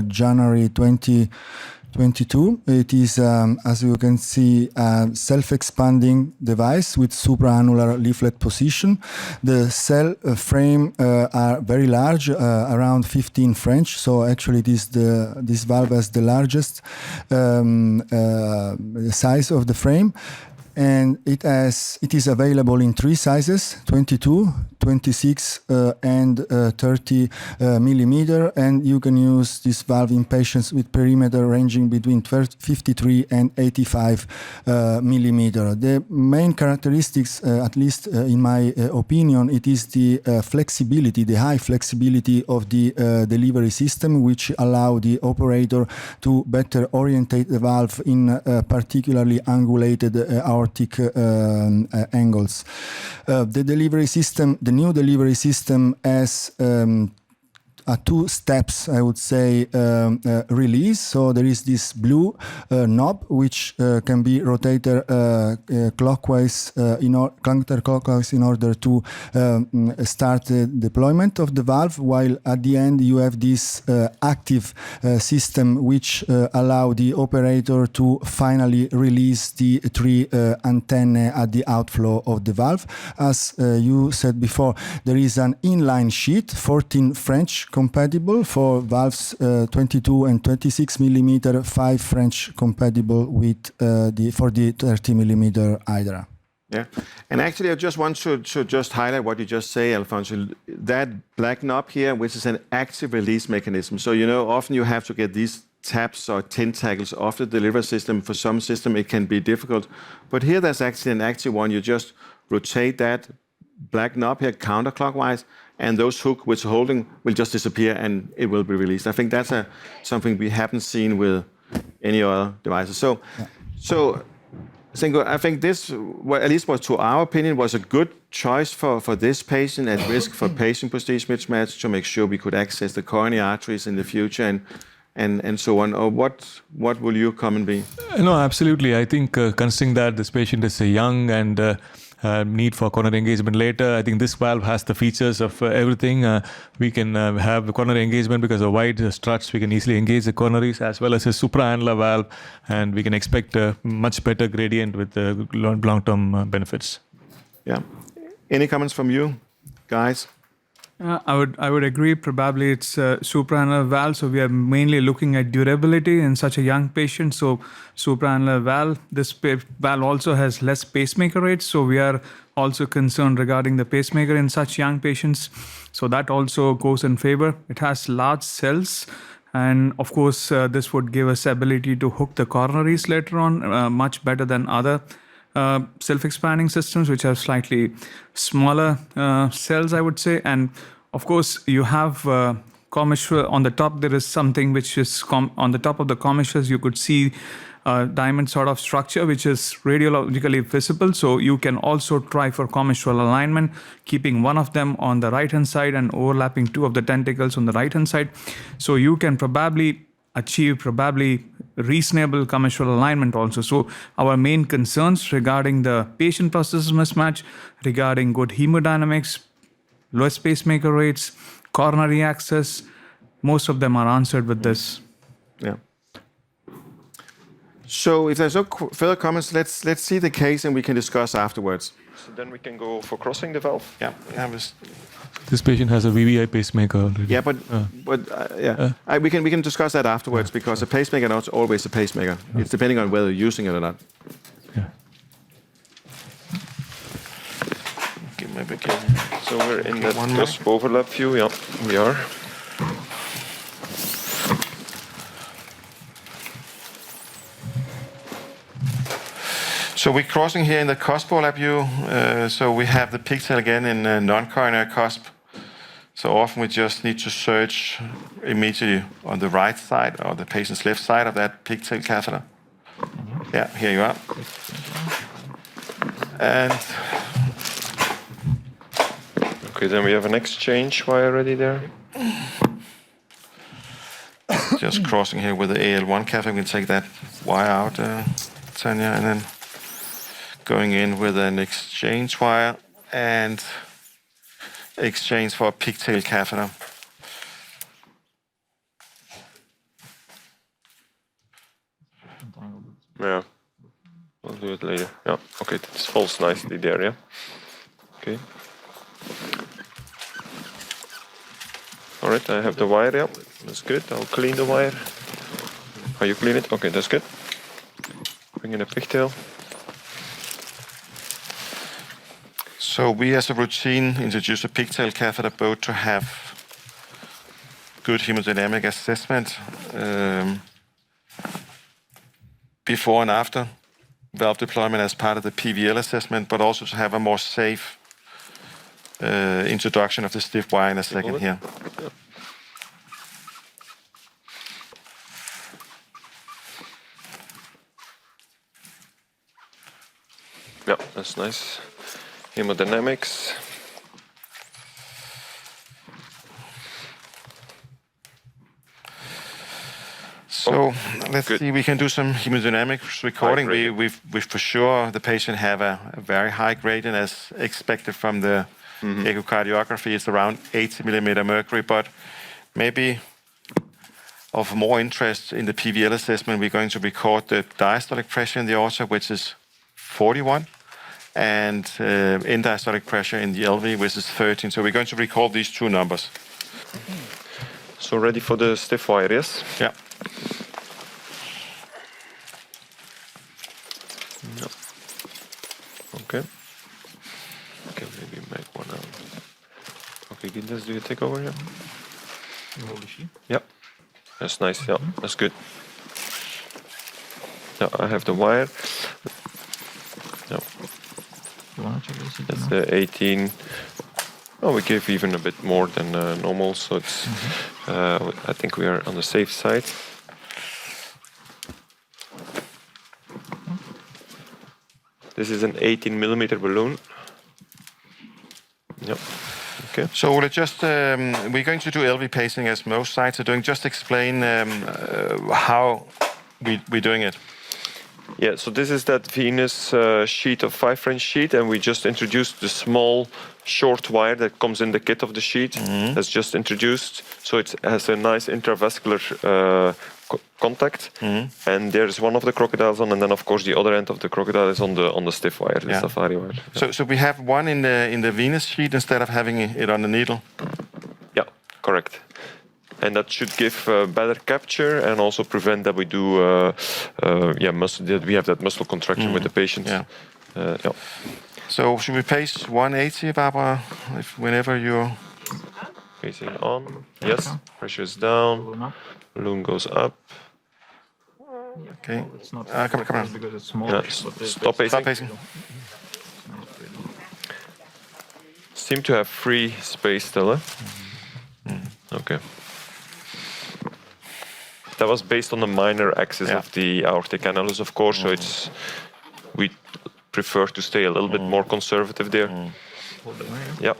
B: January 2022. It is, as you can see, a self-expanding device with supraannular leaflet position. The cell frame are very large, around 15 French. So actually, it is this valve has the largest size of the frame. And it is available in three sizes, 22, 26 and 30 millimeter, and you can use this valve in patients with perimeter ranging between 53 and 85 millimeter. The main characteristics, at least in my opinion, it is the flexibility, the high flexibility of the delivery system, which allow the operator to better orientate the valve in particularly angulated aortic angles. The delivery system, the new delivery system has a two steps, I would say, release. So there is this blue knob which can be rotated clockwise, counterclockwise, in order to start the deployment of the valve. While at the end you have this active system which allow the operator to finally release the three antennae at the outflow of the valve. As you said before, there is an inline sheet, 14 French compatible for valves 22 and 26 millimeter, 5 French compatible with for the 30 millimeter Hydra.
A: Yeah, and actually I just want to just highlight what you just say, Alfonso. That black knob here, which is an active release mechanism. So, you know, often you have to get these taps or tentacles off the delivery system. For some system it can be difficult. But here there's actually an active one. You just rotate that black knob here counterclockwise, and those hooks which are holding will just disappear and it will be released. I think that's something we haven't seen with any other devices. So Sengo, I think this, well, at least was to our opinion, was a good choice for this patient at risk for patient-prestige mismatch, to make sure we could access the coronary arteries in the future and so on. Or what will your comment be?
C: No, absolutely. I think considering that this patient is young and need for coronary engagement later, I think this valve has the features of everything. We can have coronary engagement because of wide struts. We can easily engage the coronaries, as well as a supraannular valve, and we can expect a much better gradient with long-term benefits.
A: Yeah. Any comments from you, guys?
E: I would agree. Probably it's a supraannular valve, so we are mainly looking at durability in such a young patient. So supraannular valve, this valve also has less pacemaker rates, so we are also concerned regarding the pacemaker in such young patients. So that also goes in favor. It has large cells, and of course this would give us ability to hook the coronaries later on much better than other self-expanding systems, which have slightly smaller cells, I would say. And of course, you have commissure on the top. There is something which is on the top of the commissures. You could see diamond sort of structure, which is radiologically visible. So you can also try for commissural alignment, keeping one of them on the right-hand side and overlapping two of the tentacles on the right-hand side. So you can probably achieve reasonable commissural alignment also. So our main concerns regarding the patient process mismatch, regarding good hemodynamics, lowest pacemaker rates, coronary access, most of them are answered with this.
A: Yeah. So if there's no further comments, let's see the case and we can discuss afterwards.
H: So then we can go for crossing the valve.
A: Yeah.
C: This patient has a VVI pacemaker already.
A: Yeah, we can discuss that afterwards, because a pacemaker not always a pacemaker. It's depending on whether you're using it or not.
C: Yeah.
H: Maybe so we're in the cusp overlap view. Yeah, we are.
A: So we're crossing here in the cusp overlap view. So we have the pigtail again in non-coronary cusp. So often we just need to search immediately on the right side or the patient's left side of that pigtail catheter. Yeah, here you are. And
H: okay, then we have an exchange wire ready there.
A: just crossing here with the AL1 catheter. We can take that wire out, Tanya, and then going in with an exchange wire and exchange for a pigtail catheter.
H: Yeah, we'll do it later. Yeah, okay, this falls nicely there, yeah. Okay. All right, I have the wire, yeah, that's good. I'll clean the wire. Oh, you clean it? Okay, that's good. Bring in a pigtail.
A: So we, as a routine, introduce a pigtail catheter both to have good hemodynamic assessment before and after valve deployment as part of the PVL assessment, but also to have a more safe introduction of the stiff wire in a second here.
H: Yeah. Yeah, that's nice. Hemodynamics.
A: So let's see, we can do some hemodynamics recording. We've for sure the patient have a very high gradient as expected from the echocardiography. It's around 80 millimeter mercury, but maybe of more interest in the PVL assessment, we're going to record the diastolic pressure in the aorta, which is 41, and end diastolic pressure in the LV, which is 13. So we're going to record these two numbers.
H: So ready for the stiff wire, yes?
A: Yeah.
H: No. Okay. Okay, maybe make one out. Okay, Gindes, do you take over here? Yeah. That's nice. Yeah, that's good. Yeah, I have the wire. Yeah. That's the 18. Oh, we give even a bit more than normal, so it's. I think we are on the safe side. This is an 18 millimeter balloon. Yep. Okay.
A: So we're going to do LV pacing as most sites are doing. Just explain how we're doing it.
H: Yeah, so this is that venous sheet of 5 French sheet, and we just introduced the small short wire that comes in the kit of the sheet. That's just introduced, so it has a nice intravascular contact. And there's one of the crocodiles on, and then of course the other end of the crocodile is on the stiff wire, the safari wire. Yeah.
A: So we have one in the venous sheet instead of having it on the needle.
H: Yeah, correct. And that should give better capture and also prevent that we do, that we have that muscle contraction with the patient.
A: Yeah.
H: Yeah.
A: So should we pace 180, Barbara, whenever you're...
H: Pacing on. Yes. Pressure is down. Balloon goes up.
A: Okay.
I: It's not
A: come on.
I: because it's small.
H: Yeah. Stop pacing.
A: Stop pacing.
H: Seem to have free space still, Okay. That was based on the minor axis of the aortic annulus, of course, so we prefer to stay a little bit more conservative there. Yeah.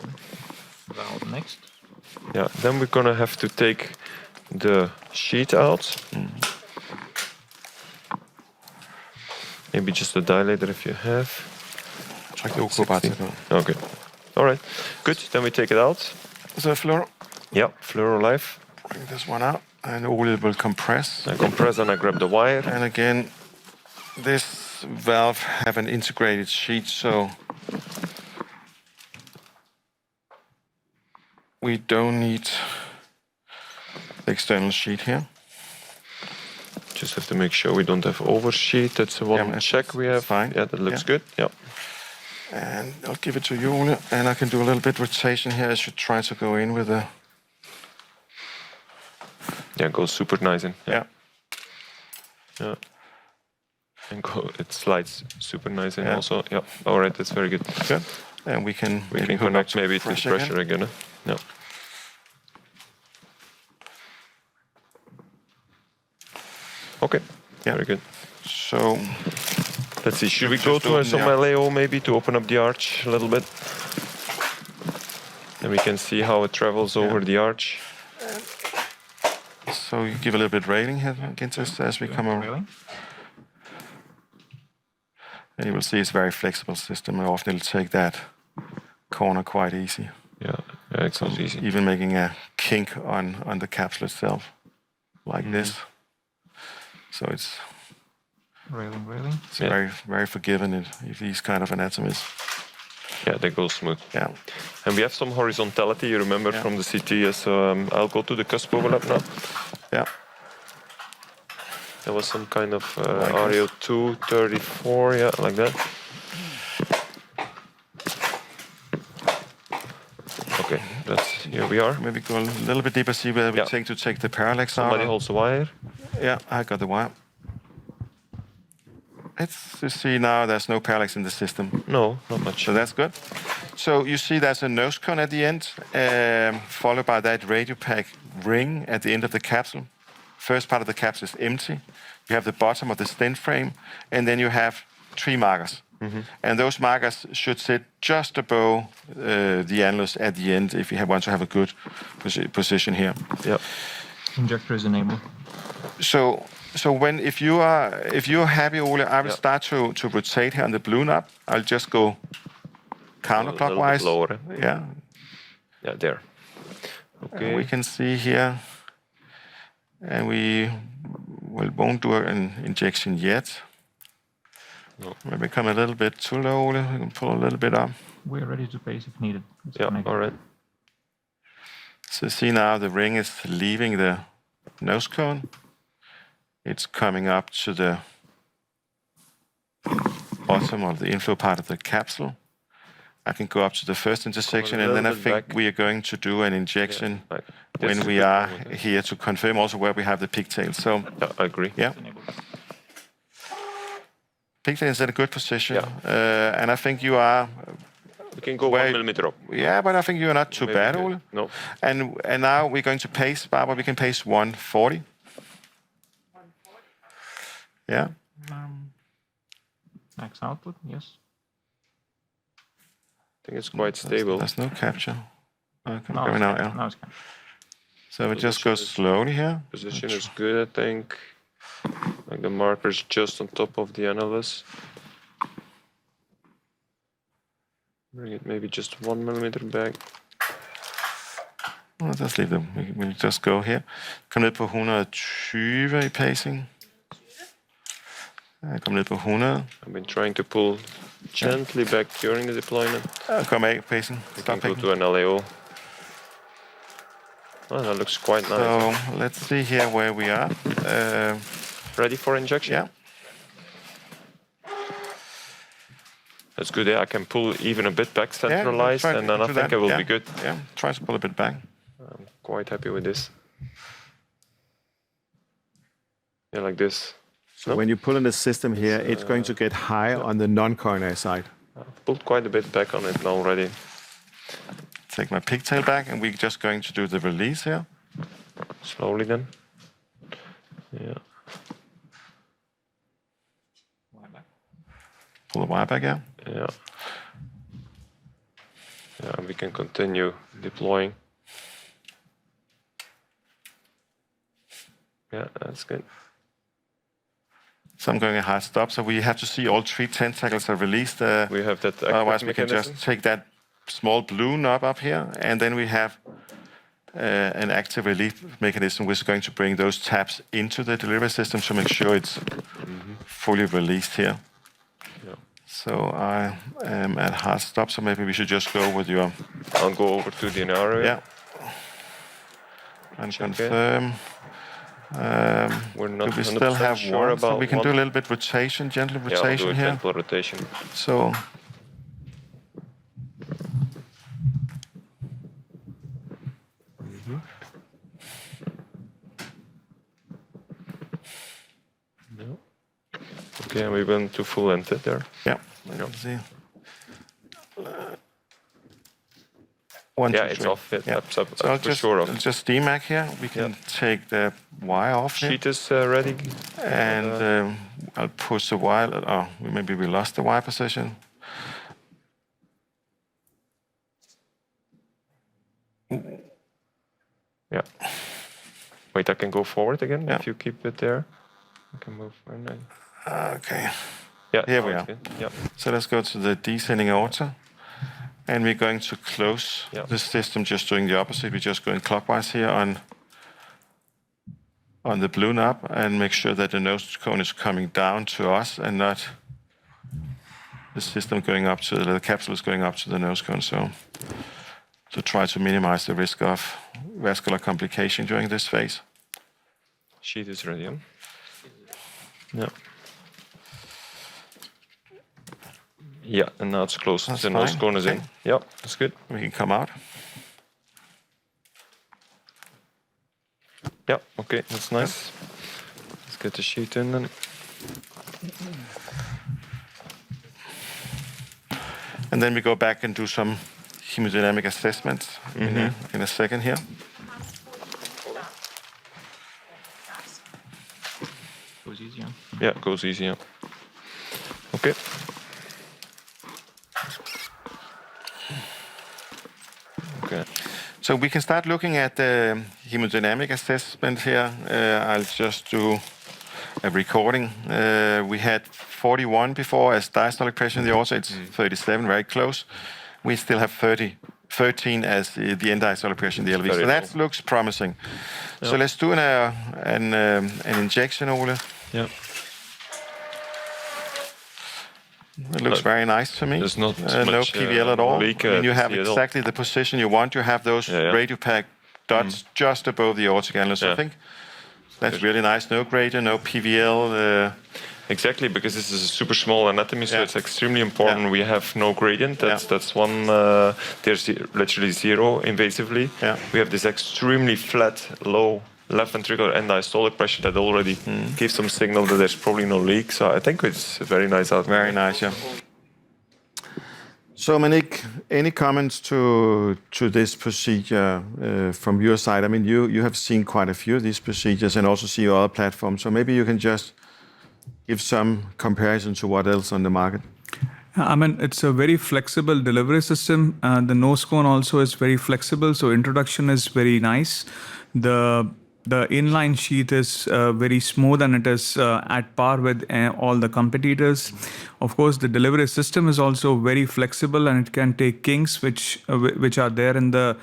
I: Valve next.
H: Yeah, then we're gonna have to take the sheet out. Maybe just a dilator if you have.
A: Check the Okobat.
H: Okay. All right. Good. Then we take it out.
A: Is that fluoro?
H: Yeah, fluoro live.
A: Bring this one out, and Ole will compress.
H: I compress and I grab the wire.
A: And again, this valve have an integrated sheet, so we don't need the external sheet here.
H: Just have to make sure we don't have oversheet. That's the one check we have.
A: Fine.
H: Yeah, that looks good. Yeah.
A: And I'll give it to you, Ole, and I can do a little bit rotation here. I should try to go in with the...
H: Yeah, it goes super nice in.
A: Yeah.
H: Yeah. And it slides super nice in also. Yeah. All right, that's very good.
A: Good. And we can
H: connect maybe to pressure again. Yeah. Okay. Yeah. Very good.
A: So
H: let's see. Should we go to some LAO maybe to open up the arch a little bit? And we can see how it travels over the arch.
A: So you give a little bit railing here against us as we come over. And you will see it's a very flexible system. I often will take that corner quite easy.
H: Yeah, it goes easy.
A: Even making a kink on the capsule itself, like this. So it's
I: railing.
A: It's very, very forgiving if these kind of anatomies.
H: Yeah, they go smooth.
A: Yeah.
H: And we have some horizontality, you remember from the CT. So I'll go to the cusp overlap now.
A: Yeah.
H: There was some kind of REO2, 34, yeah, like that. Okay, here we are.
A: Maybe go a little bit deeper, see where we take the parallax out.
H: Somebody holds the wire.
A: Yeah, I got the wire. You see now there's no parallax in the system.
H: No, not much.
A: So that's good. So you see there's a nose cone at the end, followed by that radiopack ring at the end of the capsule. First part of the capsule is empty. You have the bottom of the stent frame, and then you have 3 markers. And those markers should sit just above the annulus at the end if you want to have a good position here.
H: Yeah.
I: Injector is enabled.
A: So if you're happy, Ole, I will start to rotate here on the blue knob. I'll just go counterclockwise.
H: A little bit lower.
A: Yeah.
H: Yeah, there. Okay.
A: We can see here, and we won't do an injection yet.
H: No.
A: Maybe come a little bit too low. Ole. We can pull a little bit up.
I: We're ready to pace if needed. It's
H: Yeah,
I: connected.
H: all right.
A: So see now the ring is leaving the nose cone. It's coming up to the bottom of the inflow part of the capsule. I can go up to the first intersection, and then I
H: little bit
A: think
H: back.
A: we are going to do an injection
H: Like
A: when
H: this.
A: we are here to confirm also where we have the pigtails. So,
H: Yeah, I agree.
A: yeah,
I: Enable.
A: pigtail is at a good position.
H: Yeah.
A: And I think you are,
H: We can go
A: Where-
H: 1 millimeter up.
A: yeah, but I think you're not too
H: Maybe
A: bad,
H: good.
A: Ole.
H: No.
A: And now we're going to pace, Barbara, we can pace 140. Yeah.
I: Max output, yes.
H: I think it's quite stable.
A: There's no capture. Okay,
I: Now
A: going
I: it's
A: out,
I: fine.
A: yeah.
I: Now it's fine.
A: So we just go
H: Position is-
A: slowly here.
H: Position is good, I think. Like the marker's just on top of the annulus. Bring it maybe just 1 millimeter back.
A: Let's leave them. We'll just go here. Kom ned på 120 i pacing. Kom ned på 100.
H: I've been trying to pull gently back during the deployment.
A: Kom af pacing.
H: We
A: Stop
H: can go
A: pacing.
H: to an LAO. Oh, that looks quite nice.
A: So let's see here where we are.
H: Ready for injection?
A: Yeah.
H: That's good. Yeah, I can pull even a bit back centralized,
A: try
H: and then I
A: to
H: think
A: that.
H: I will
A: Yeah,
H: be good.
A: Yeah, try to pull a bit back.
H: I'm quite happy with this. Yeah, like this.
A: So when you pull in the system here, it's going to get high on the non-coronary side.
H: I've pulled quite a bit back on it already.
A: Take my pigtail back, and we're just going to do the release here.
H: Slowly then. Yeah.
A: Pull the wire back, yeah.
H: Yeah. Yeah, and we can continue deploying. Yeah, that's good.
A: So I'm going a hard stop. So we have to see all 3 tentacles are released.
H: We have that
A: Otherwise, we
H: active
A: can
H: mechanism.
A: just take that small blue knob up here, and then we have an active relief mechanism which is going to bring those tabs into the delivery system to make sure it's fully released here.
H: Yeah.
A: So I am at hard stop, so maybe we should just go with your...
H: I'll go over to the area.
A: Yeah. And
H: Check it.
A: confirm.
H: We're not
A: Do we still
H: 100%
A: have
H: sure
A: one? So
H: about
A: we can
H: one.
A: do a little bit rotation, gentle
H: Yeah, I'll do
A: rotation
H: a
A: here.
H: gentle rotation.
A: So
H: No. Okay, and we went to full enter there.
A: yeah,
H: Yeah.
A: let's see. 1,
H: Yeah,
A: 2,
H: it's
A: 3.
H: off. It,
A: Yeah.
H: That's up,
A: So I'll
H: for sure off.
A: just demac here. We can take the wire off here,
H: Sheet is ready.
A: and I'll push the wire. Oh, maybe we lost the wire position.
H: Yeah. Wait, I can go forward again
A: Yeah.
H: if you keep it there. I can move.
A: Okay.
H: Yeah.
A: Here
H: now
A: we
H: it's
A: are.
H: good. Yeah.
A: So let's go to the descending aorta. And we're going to close
H: Yeah.
A: the system, just doing the opposite. We're just going clockwise here on the blue knob and make sure that the nose cone is coming down to us and not the system going up to the capsule is going up to the nose cone. So to try to minimize the risk of vascular complication during this phase.
H: Sheet is ready. Yeah. Yeah. Yeah, and now it's closed.
A: That's
H: The nose
A: fine.
H: cone is in.
A: Okay.
H: Yeah, that's good.
A: We can come out.
H: Yeah, okay, that's nice. Let's get the sheet in then.
A: And then we go back and do some hemodynamic assessments in a second here.
I: Goes easier.
H: Yeah, it goes easy. Yeah. Okay. Okay.
A: So we can start looking at the hemodynamic assessment here. I'll just do a recording. We had 41 before as diastolic pressure in the aorta. It's 37, very close. We still have 13 as the end diastolic pressure in the LV. So that looks promising. Yep. So let's do an injection, Ole.
H: Yeah.
A: It looks very nice to me.
H: There's not
A: no PVL at all.
H: Leak,
A: and you have exactly the position you want. You have those radiopack dots just above the aortic annulus. I think that's really nice. No gradient, no PVL.
H: Exactly, because this is a super small anatomy, so it's extremely important. We have no gradient. That's one. There's literally zero invasively. We have this extremely flat, low left ventricular end diastolic pressure that already gives some signal that there's probably no leak. So I think it's a very nice outcome.
A: Very nice, yeah. So Manik, any comments to this procedure from your side? I mean, you have seen quite a few of these procedures and also see other platforms. So maybe you can just give some comparison to what else on the market.
E: I mean, it's a very flexible delivery system. The nose cone also is very flexible, so introduction is very nice. The inline sheath is very smooth and it is at par with all the competitors. Of course, the delivery system is also very flexible and it can take kinks which are there in the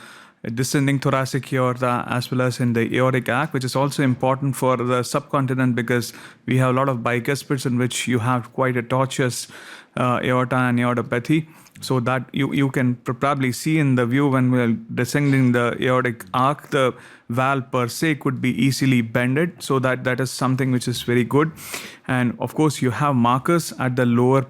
E: descending thoracic aorta as well as in the aortic arc, which is also important for the subcontinent because we have a lot of bicuspids in which you have quite a tortuous aorta and aortopathy. So that you can probably see in the view when we're descending the aortic arc, the valve per se could be easily bended. So that is something which is very good. And of course, you have markers at the lower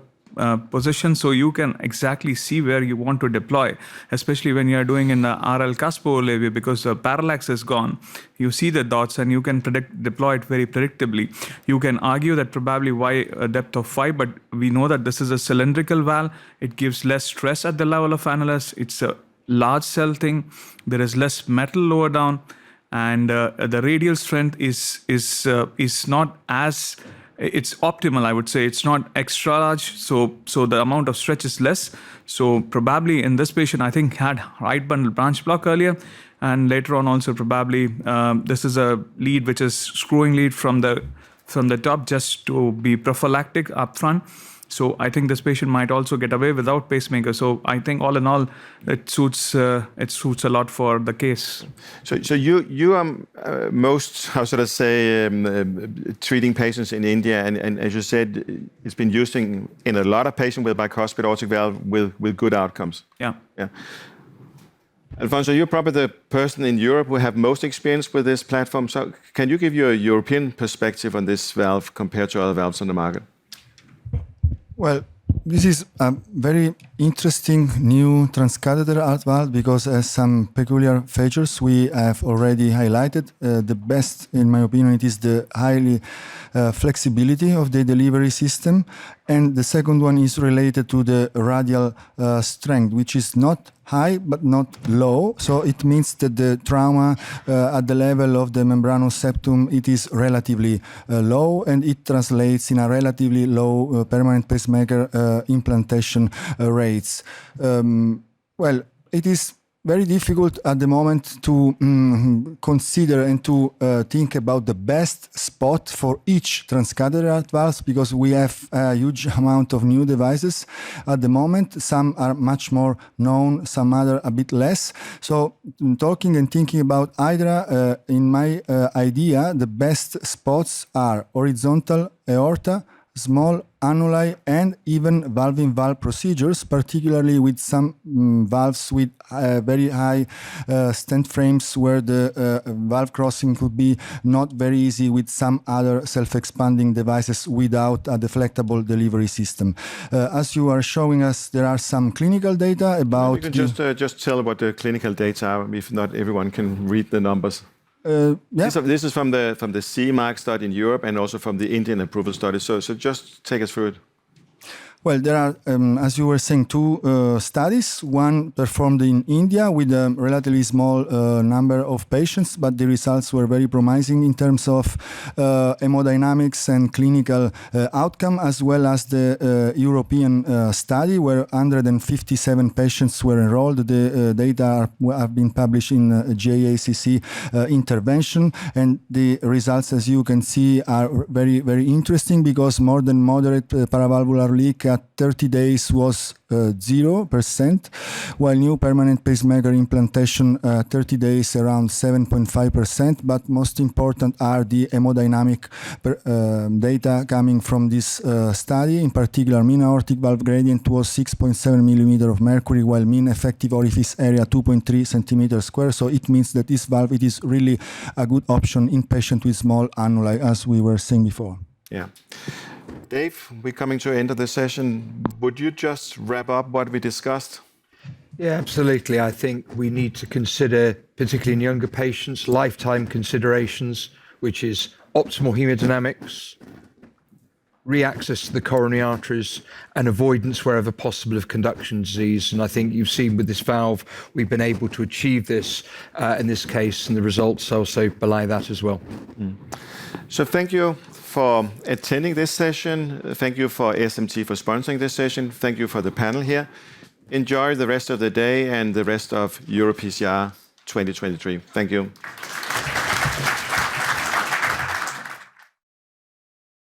E: position, so you can exactly see where you want to deploy, especially when you are doing in the RL Caspo because the parallax is gone. You see the dots and you can deploy it very predictably. You can argue that probably why a depth of 5, but we know that this is a cylindrical valve. It gives less stress at the level of annulus. It's a large cell thing. There is less metal lower down, and the radial strength is not as it's optimal, I would say. It's not extra large, so the amount of stretch is less. So probably in this patient, I think had right bundle branch block earlier, and later on also probably this is a lead which is screwing lead from the top just to be prophylactic up front. So I think this patient might also get away without pacemaker. So I think all in all, it suits a lot for the case.
A: So you are most, how should I say, treating patients in India, and as you said, it's been used in a lot of patients with bicuspid aortic valve with good outcomes.
E: Yeah.
A: Alfonso, you're probably the person in Europe who have most experience with this platform. So can you give your European perspective on this valve compared to other valves on the market?
B: Well, this is a very interesting new transcatheter heart valve because it has some peculiar features we have already highlighted. The best, in my opinion, it is the highly flexibility of the delivery system. And the second one is related to the radial strength, which is not high but not low. So it means that the trauma at the level of the membranous septum, it is relatively low, and it translates in a relatively low permanent pacemaker implantation rates. Well, it is very difficult at the moment to consider and to think about the best spot for each transcatheter heart valve because we have a huge amount of new devices at the moment. Some are much more known, some other a bit less. So talking and thinking about Hydra, in my idea, the best spots are horizontal aorta, small annuli, and even valve-in-valve procedures, particularly with some valves with very high stent frames where the valve crossing could be not very easy with some other self-expanding devices without a deflectable delivery system. As you are showing us, there are some clinical data about...
A: You can just tell what the clinical data are, if not everyone can read the numbers. This is from the CE mark study in Europe and also from the Indian approval study. So just take us through it.
B: Well, there are, as you were saying, two studies. One performed in India with a relatively small number of patients, but the results were very promising in terms of hemodynamics and clinical outcome, as well as the European study where 157 patients were enrolled. The data have been published in JACC intervention, and the results, as you can see, are very, very interesting because more than moderate paravalvular leak at 30 days was 0%, while new permanent pacemaker implantation 30 days around 7.5%. But most important are the hemodynamic data coming from this study. In particular, mean aortic valve gradient was 6.7 millimeter of mercury, while mean effective orifice area 2.3 centimeters square. So it means that this valve, it is really a good option in patients with small annuli, as we were saying before.
A: Yeah. Dave, we're coming to the end of the session. Would you just wrap up what we discussed?
D: Yeah, absolutely. I think we need to consider, particularly in younger patients, lifetime considerations, which is optimal hemodynamics, re-access to the coronary arteries, and avoidance wherever possible of conduction disease. And I think you've seen with this valve, we've been able to achieve this in this case, and the results also belie that as well.
A: So thank you for attending this session. Thank you for SMT for sponsoring this session. Thank you for the panel here. Enjoy the rest of the day and the rest of EuroPCR 2023. Thank you.